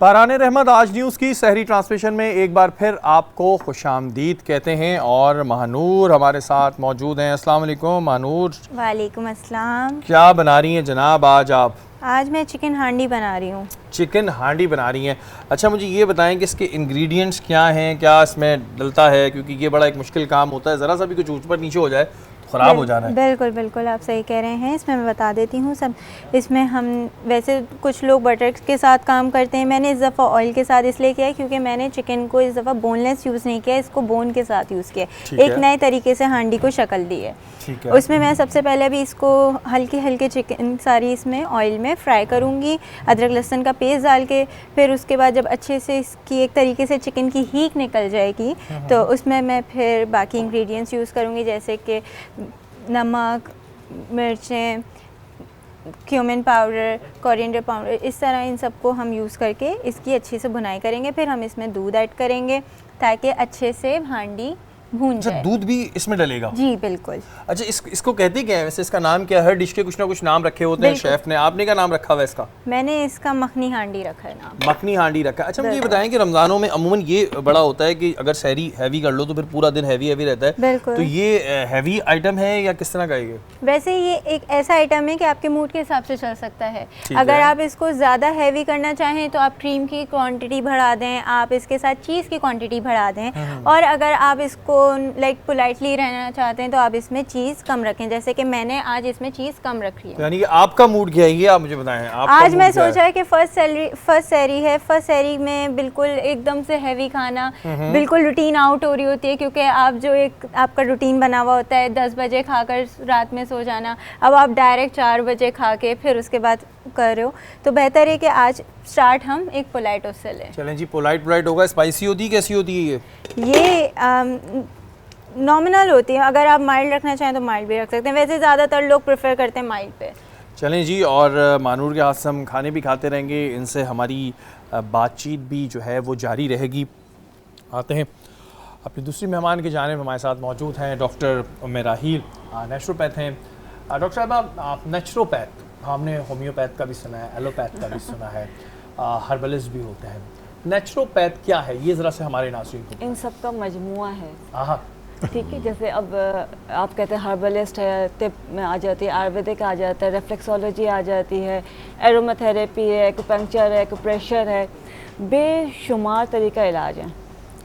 पारान रहमत आज न्यूज़ की सहरी ट्रांसमिशन में एक बार फिर आपको खुशामदीद कहते हैं और महानूर हमारे साथ मौजूद हैं। अस्सलाम वालेकुम महानूर। वालेकुम अस्सलाम। क्या बना रही हैं जनाब आज आप? आज मैं चिकन हांडी बना रही हूँ। चिकन हांडी बना रही हैं। अच्छा, मुझे ये बताएं कि इसके इंग्रेडिएंट्स क्या हैं, क्या इसमें डलता है, क्योंकि ये बड़ा एक मुश्किल काम होता है। ज़रा सा भी कुछ ऊपर नीचे हो जाए ख़राब हो जाना है। बिल्कुल बिल्कुल, आप सही कह रहे हैं। इसमें मैं बता देती हूँ सब। इसमें हम वैसे कुछ लोग बटर के साथ काम करते हैं, मैंने इस दफ़ा ऑयल के साथ इसलिए किया है क्योंकि मैंने चिकन को इस दफ़ा बोनलेस यूज़ नहीं किया, इसको बोन के साथ यूज़ किया। एक नए तरीके से हांडी को शक्ल दी है। उसमें मैं सबसे पहले अभी इसको हल्के हल्के चिकन सारी इसमें ऑयल में फ्राई करूँगी, अदरक लहसुन का पेस्ट डाल के। फिर उसके बाद जब अच्छे से इसकी एक तरीके से चिकन की हीक निकल जाएगी तो उसमें मैं फिर बाकी इंग्रेडिएंट्स यूज़ करूँगी, जैसे कि नमक, मिर्चें, क्यूमिन पाउडर, कोरिएंडर पाउडर, इस तरह इन सबको हम यूज़ करके इसकी अच्छे से भुनाई करेंगे। फिर हम इसमें दूध ऐड करेंगे ताकि अच्छे से हांडी भून जाए। दूध भी इसमें डलेगा? जी बिल्कुल। अच्छा, इसको कहते क्या है वैसे? इसका नाम क्या है? हर डिश के कुछ ना कुछ नाम रखे होते हैं शेफ ने। आपने क्या नाम रखा हुआ है इसका? मैंने इसका मखनी हांडी रखा है नाम। मखनी हांडी रखा है। अच्छा, मुझे ये बताएं कि रमज़ानों में अमूमन ये बड़ा होता है कि अगर सहरी हैवी कर लो तो फिर पूरा दिन हैवी रहता है। बिल्कुल। तो ये हैवी आइटम है या किस तरह का है ये? वैसे ये एक ऐसा आइटम है कि आपके मूड के हिसाब से चल सकता है। अगर आप इसको ज़्यादा हैवी करना चाहें तो आप क्रीम की क्वांटिटी बढ़ा दें, आप इसके साथ चीज़ की क्वांटिटी बढ़ा दें। और अगर आप इसको लाइक पोलाइटली रहना चाहते हैं तो आप इसमें चीज़ कम रखें, जैसे कि मैंने आज इसमें चीज़ कम रखी है। तो यानी कि आपका मूड क्या है ये आप मुझे बताएं। आज मैं सोचा है कि फर्स्ट सहरी है, फर्स्ट सहरी में बिल्कुल एकदम से हैवी खाना, बिल्कुल रूटीन आउट हो रही होती है, क्योंकि आप जो एक आपका रूटीन बना हुआ होता है 10 बजे खाकर रात में सो जाना, अब आप डायरेक्ट 4 बजे खा के फिर उसके बाद कर रहे हो, तो बेहतर है कि आज स्टार्ट हम एक पोलाइट उससे लें। चलें जी, पोलाइट होगा। स्पाइसी होती है, कैसी होती है ये? नॉमिनल होती है। अगर आप माइल्ड रखना चाहें तो माइल्ड भी रख सकते हैं, वैसे ज़्यादातर लोग प्रेफर करते हैं माइल्ड पे। चलें जी, और मानूर के हाथ से हम खाने भी खाते रहेंगे, इनसे हमारी बातचीत भी जो है वो जारी रहेगी। आते हैं अपनी दूसरी मेहमान की जानिब। हमारे साथ मौजूद हैं डॉक्टर राहील, नेचुरोपैथ हैं। डॉक्टर साहब, आप नेचुरोपैथ, हमने होम्योपैथ का भी सुना है, एलोपैथ का भी सुना है, हर्बलिस्ट भी होते हैं। नेचुरोपैथ क्या है ये ज़रा से हमारे नाज़रीन को? इन सब का मजमुआ है। हाँ, ठीक है। जैसे अब आप कहते हैं हर्बलिस्ट है, तिब में आ जाती है, आयुर्वेदिक आ जाता है, रिफ्लेक्सोलॉजी आ जाती है, एरोमाथेरेपी है, एक्यूपंक्चर है, एक्यूप्रेशर है, बेशुमार तरीका इलाज है।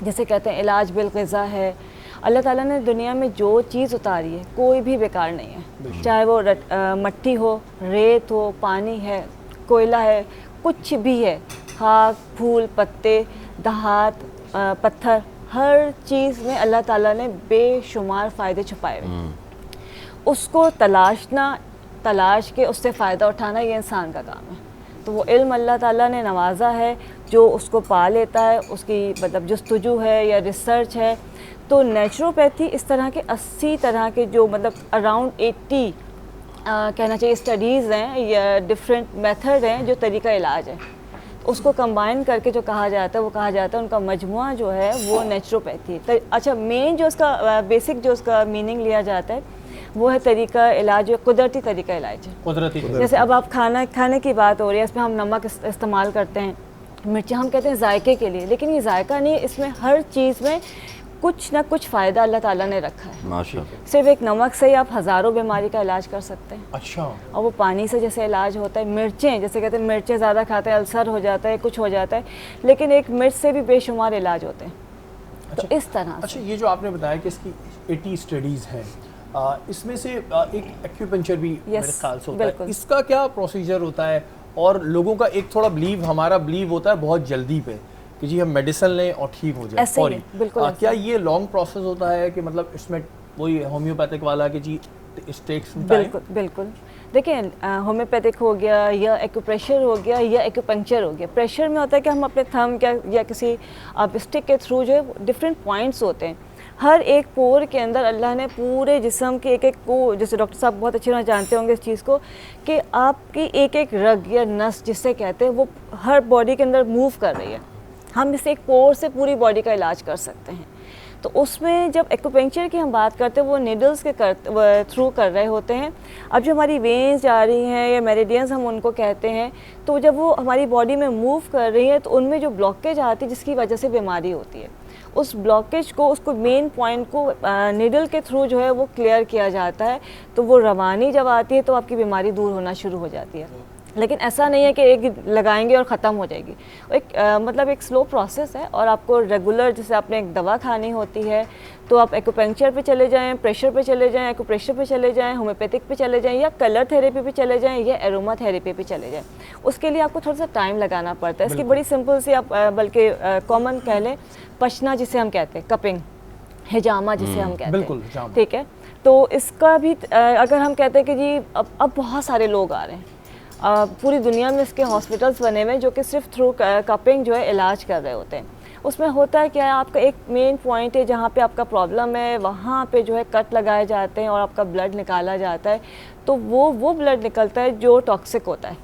जैसे कहते हैं इलाज बिलग़िज़ा है। अल्लाह ताला ने दुनिया में जो चीज़ उतारी है कोई भी बेकार नहीं है, चाहे वो मट्टी हो, रेत हो, पानी है, कोयला है, कुछ भी है, खाक, फूल, पत्ते, दहात, पत्थर, हर चीज़ में अल्लाह ताला ने बेशुमार फ़ायदे छुपाए हुए। उसको तलाश के उससे फ़ायदा उठाना ये इंसान का काम है। तो वो इल्म अल्लाह ताला ने नवाजा है, जो उसको पा लेता है, उसकी मतलब जस्तजू है या रिसर्च है। तो नेचुरोपैथी इस तरह के 80 तरह के जो मतलब अराउंड 80 कहना चाहिए स्टडीज़ हैं या डिफरेंट मेथड हैं जो तरीका इलाज है, उसको कंबाइन करके जो कहा जाता है वो कहा जाता है, उनका मजमुआ जो है वो नेचुरोपैथी है। अच्छा, मेन जो उसका बेसिक जो उसका मीनिंग लिया जाता है वो है तरीका इलाज, जो कुदरती तरीका इलाज है। कुदरती। जैसे अब आप खाने की बात हो रही है, इसमें हम नमक इस्तेमाल करते हैं, मिर्ची हम कहते हैं जायके के लिए, लेकिन ये जायका नहीं है, इसमें हर चीज़ में कुछ ना कुछ फ़ायदा अल्लाह ताला ने रखा है। माशाअल्लाह। सिर्फ एक नमक से ही आप हज़ारों बीमारी का इलाज कर सकते हैं। अच्छा। और वो पानी से जैसे इलाज होता है, मिर्चें जैसे कहते हैं मिर्चें ज़्यादा खाते हैं अल्सर हो जाता है, कुछ हो जाता है, लेकिन एक मिर्च से भी बेशुमार इलाज होते हैं। अच्छा, तो इस तरह। अच्छा, ये जो आपने बताया कि इसकी 80 स्टडीज़ हैं, इसमें से एक एक्यूपंक्चर भी मेरे ख्याल से होता है, इसका क्या प्रोसीजर होता है? और लोगों का एक थोड़ा हमारा बिलीव होता है बहुत जल्दी पे कि जी हम मेडिसिन लें और ठीक हो जाए फौरी। क्या ये लॉन्ग प्रोसेस होता है कि मतलब इसमें वही होम्योपैथिक वाला कि जी स्टेक्स? बिल्कुल। देखिए, होम्योपैथिक हो गया या एक्यूप्रेशर हो गया या एक्यूपंक्चर हो गया। प्रेशर में होता है कि हम अपने थंब या किसी आप स्टिक के थ्रू जो है डिफरेंट पॉइंट्स होते हैं, हर एक पोर के अंदर अल्लाह ने पूरे जिस्म के एक को, जैसे डॉक्टर साहब बहुत अच्छी तरह जानते होंगे इस चीज़ को, कि आपकी एक रग या नस जिससे कहते हैं वो हर बॉडी के अंदर मूव कर रही है। हम इस एक पोर से पूरी बॉडी का इलाज कर सकते हैं। तो उसमें जब एक्यूपेंक्चर की हम बात करते हैं वो नीडल्स के थ्रू कर रहे होते हैं। अब जो हमारी वेन्स जा रही हैं या मेरिडियंस हम उनको कहते हैं, तो जब वो हमारी बॉडी में मूव कर रही है तो उनमें जो ब्लॉकेज आती है जिसकी वजह से बीमारी होती है, उस ब्लॉकेज को, उसको मेन पॉइंट को नीडल के थ्रू जो है वो क्लियर किया जाता है। तो वो रवानी जब आती है तो आपकी बीमारी दूर होना शुरू हो जाती है। लेकिन ऐसा नहीं है कि एक लगाएंगे और ख़त्म हो जाएगी, मतलब एक स्लो प्रोसेस है। और आपको रेगुलर, जैसे आपने एक दवा खानी होती है तो आप एक्यूपेंक्चर पे चले जाएं, प्रेशर पे चले जाएं, एक्यूप्रेशर पे चले जाएं, होम्योपैथिक पे चले जाएं, या कलर थेरेपी पे चले जाएं, या एरोमा थेरेपी पे चले जाएं। उसके लिए आपको थोड़ा सा टाइम लगाना पड़ता है। इसकी बड़ी सिंपल सी आप बल्कि कॉमन कह लें, पचना जिसे हम कहते हैं, कपिंग, हिजामा जिसे हम कहते हैं, ठीक है। तो इसका भी अगर हम कहते हैं कि जी अब बहुत सारे लोग आ रहे हैं, पूरी दुनिया में इसके हॉस्पिटल्स बने हुए हैं जो कि सिर्फ थ्रू कपिंग जो है इलाज कर रहे होते हैं। उसमें होता है क्या है, आपका एक मेन पॉइंट है जहाँ पे आपका प्रॉब्लम है, वहाँ पे जो है कट लगाए जाते हैं और आपका ब्लड निकाला जाता है। तो वो ब्लड निकलता है जो टॉक्सिक होता है,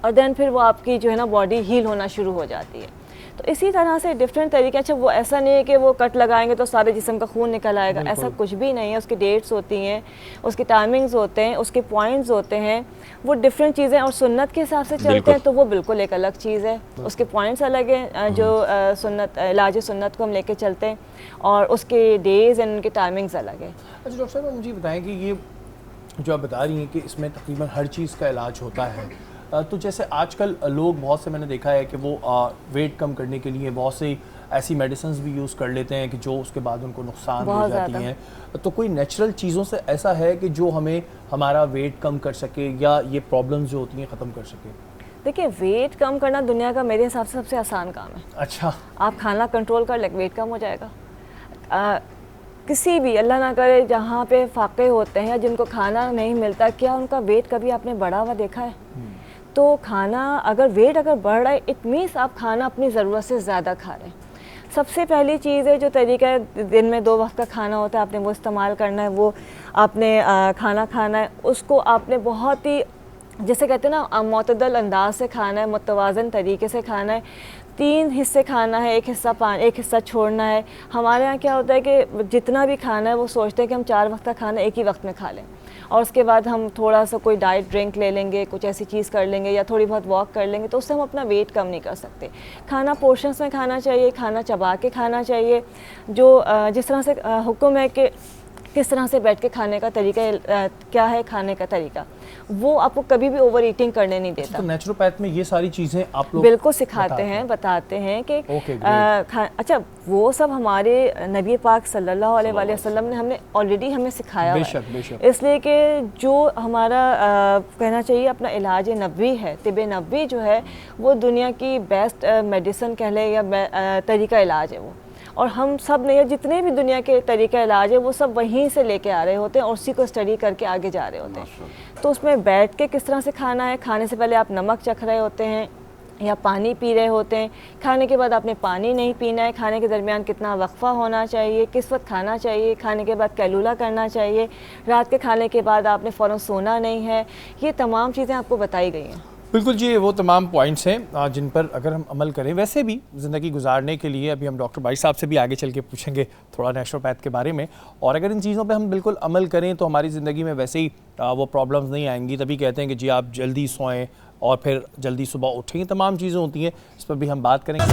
और देन फिर वो आपकी जो है ना बॉडी हील होना शुरू हो जाती है। तो इसी तरह से डिफरेंट तरीके, अच्छा वो ऐसा नहीं है कि वो कट लगाएंगे तो सारे जिस्म का खून निकल आएगा, ऐसा कुछ भी नहीं है। उसकी डेट्स होती हैं, उसके टाइमिंग्स होते हैं, उसके पॉइंट्स होते हैं, वो डिफरेंट चीज़ें। और सुन्नत के हिसाब से चलते हैं तो वो बिल्कुल एक अलग चीज़ है, उसके पॉइंट्स अलग हैं। जो सुन्नत, इलाज सुन्नत को हम लेके चलते हैं, और उसके डेज़ एंड उनके टाइमिंग्स अलग है। अच्छा डॉक्टर साहब, मुझे बताएं कि ये जो आप बता रही हैं कि इसमें तकरीबन हर चीज़ का इलाज होता है, तो जैसे आजकल लोग बहुत से, मैंने देखा है कि वो वेट कम करने के लिए बहुत सी ऐसी मेडिसिन्स भी यूज़ कर लेते हैं कि जो उसके बाद उनको नुकसान हो जाती हैं। तो कोई नेचुरल चीज़ों से ऐसा है कि जो हमें हमारा वेट कम कर सके या ये प्रॉब्लम्स जो होती हैं ख़त्म कर सके? देखिए, वेट कम करना दुनिया का मेरे हिसाब से सबसे आसान काम है। अच्छा, आप खाना कंट्रोल कर ले, वेट कम हो जाएगा। किसी भी, अल्लाह ना करे, जहाँ पे फाके होते हैं या जिनको खाना नहीं मिलता, क्या उनका वेट कभी आपने बढ़ा हुआ देखा है? तो खाना, अगर वेट अगर बढ़ रहा है, इट मीन्स आप खाना अपनी ज़रूरत से ज़्यादा खा रहे हैं। सबसे पहली चीज़ है, जो तरीका है, दिन में 2 वक्त का खाना होता है, आपने वो इस्तेमाल करना है। वो आपने खाना खाना है, उसको आपने बहुत ही, जैसे कहते हैं ना, मुतदल अंदाज से खाना है, मुतवाज़न तरीके से खाना है। 3 हिस्से खाना है, एक हिस्सा छोड़ना है। हमारे यहाँ क्या होता है कि जितना भी खाना है वो सोचते हैं कि हम 4 वक्त का खाना एक ही वक्त में खा लें, और उसके बाद हम थोड़ा सा कोई डाइट ड्रिंक ले लेंगे, कुछ ऐसी चीज़ कर लेंगे, या थोड़ी बहुत वॉक कर लेंगे, तो उससे हम अपना वेट कम नहीं कर सकते। खाना पोर्शंस में खाना चाहिए, खाना चबा के खाना चाहिए। जो जिस तरह से हुक्म है कि किस तरह से बैठ के खाने का तरीका, क्या है खाने का तरीका, वो आपको कभी भी ओवर ईटिंग करने नहीं देता। तो नेचुरोपैथ में ये सारी चीज़ें आप लोग बिल्कुल सिखाते हैं, बताते हैं कि अच्छा, वो सब हमारे नबी पाक सल्लल्लाहु अलैहि वसल्लम ने हमें सिखाया हुआ है। इसलिए कि जो हमारा कहना चाहिए अपना इलाज नबवी है, तिब नबवी जो है वो दुनिया की बेस्ट मेडिसिन कह लें या तरीका इलाज है वो। और हम सब ने, जितने भी दुनिया के तरीका इलाज है, वो सब वहीं से लेके आ रहे होते हैं और उसी को स्टडी करके आगे जा रहे होते हैं। तो उसमें बैठ के किस तरह से खाना है, खाने से पहले आप नमक चख रहे होते हैं या पानी पी रहे होते हैं, खाने के बाद आपने पानी नहीं पीना है, खाने के दरमियान कितना वक्फा होना चाहिए, किस वक्त खाना चाहिए, खाने के बाद कैलूला करना चाहिए, रात के खाने के बाद आपने फ़ौरन सोना नहीं है, ये तमाम चीज़ें आपको बताई गई हैं। बिल्कुल जी, वो तमाम पॉइंट्स हैं जिन पर अगर हम अमल करें, वैसे भी ज़िंदगी गुजारने के लिए, अभी हम डॉक्टर भाई साहब से भी आगे चल के पूछेंगे थोड़ा नेचुरोपैथ के बारे में, और अगर इन चीज़ों पे हम बिल्कुल अमल करें तो हमारी ज़िंदगी में वैसे ही वो प्रॉब्लम्स नहीं आएंगी। तभी कहते हैं कि जी आप जल्दी सोएं और फिर जल्दी सुबह उठें, तमाम चीज़ें होती हैं, इस पर भी हम बात करेंगे।